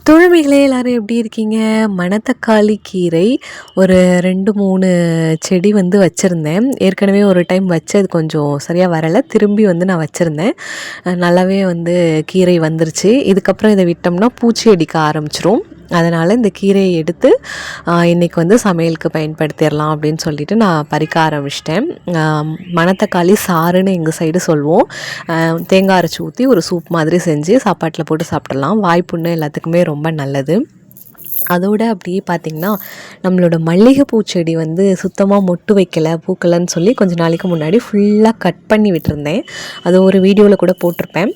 தோழமைகளே எல்லாரும் எப்படி இருக்கீங்க? மணத்தக்காளி கீரை ஒரு 2, 3 செடி வந்து வச்சுருந்தேன். ஏற்கனவே ஒரு டைம் வச்சு அது கொஞ்சம் சரியாக வரலை. திரும்பி வந்து நான் வச்சுருந்தேன். நல்லாவே வந்து கீரை வந்துருச்சு. இதுக்கப்புறம் இதை விட்டோம்னா பூச்சி அடிக்க ஆரம்பிச்சிரும். அதனால் இந்த கீரையை எடுத்து இன்றைக்கி வந்து சமையலுக்கு பயன்படுத்திடலாம் அப்படின்னு சொல்லிட்டு நான் பறிக்க ஆரம்பிச்சிட்டேன். மணத்தக்காளி சாறுன்னு எங்கள் சைடு சொல்லுவோம். தேங்காய் அரைச்சி ஊற்றி ஒரு சூப் மாதிரி செஞ்சு சாப்பாட்டில் போட்டு சாப்பிட்றலாம். வாய்ப்புண்ணு எல்லாத்துக்குமே ரொம்ப நல்லது. அதோடு அப்படியே பார்த்திங்கன்னா நம்மளோட மல்லிகைப்பூ செடி வந்து சுத்தமாக மொட்டு வைக்கலை, பூக்கலைன்னு சொல்லி கொஞ்சம் நாளைக்கு முன்னாடி ஃபுல்லாக கட் பண்ணி விட்டுருந்தேன். அது ஒரு வீடியோவில் கூட போட்டிருப்பேன்.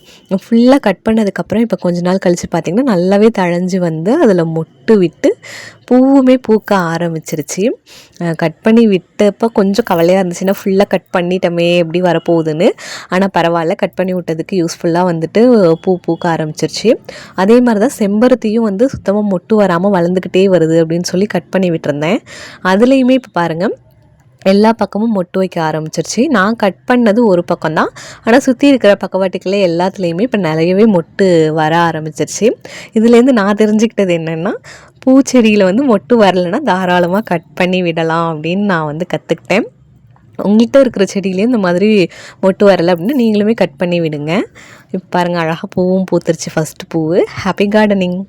ஃபுல்லாக கட் பண்ணதுக்கப்புறம் இப்போ கொஞ்ச நாள் கழித்து பார்த்திங்கன்னா நல்லாவே தழைஞ்சி வந்து அதில் மொட்டு விட்டு பூவுமே பூக்க ஆரம்பிச்சிருச்சு. கட் பண்ணி விட்டப்போ கொஞ்சம் கவலையாக இருந்துச்சுன்னா ஃபுல்லாக கட் பண்ணிட்டோமே எப்படி வரப்போகுதுன்னு. ஆனால் பரவாயில்ல, கட் பண்ணி விட்டதுக்கு யூஸ்ஃபுல்லாக வந்துட்டு பூக்க ஆரம்பிச்சிருச்சு. அதே மாதிரி தான் செம்பருத்தியும் வந்து சுத்தமாக மொட்டு வராமல் வளர்ந்துக்கிட்டே வருது அப்படின்னு சொல்லி கட் பண்ணி விட்டுருந்தேன். அதுலேயுமே இப்போ பாருங்கள் எல்லா பக்கமும் மொட்டு வைக்க ஆரம்பிச்சிருச்சு. நான் கட் பண்ணது ஒரு பக்கம்தான், ஆனால் சுற்றி இருக்கிற பக்கவாட்டுக்களே எல்லாத்துலேயுமே இப்போ நிறையவே மொட்டு வர ஆரம்பிச்சிருச்சு. இதுலேருந்து நான் தெரிஞ்சுக்கிட்டது என்னென்னா, பூச்செடியில் வந்து மொட்டு வரலைன்னா தாராளமாக கட் பண்ணி விடலாம் அப்படின்னு நான் வந்து கற்றுக்கிட்டேன். உங்கள்கிட்ட இருக்கிற செடியிலே இந்த மாதிரி மொட்டு வரலை அப்படின்னா நீங்களுமே கட் பண்ணி விடுங்க. இப்போ பாருங்கள், அழகாக பூவும் பூத்துருச்சு ஃபஸ்ட்டு பூவு. Happy gardening.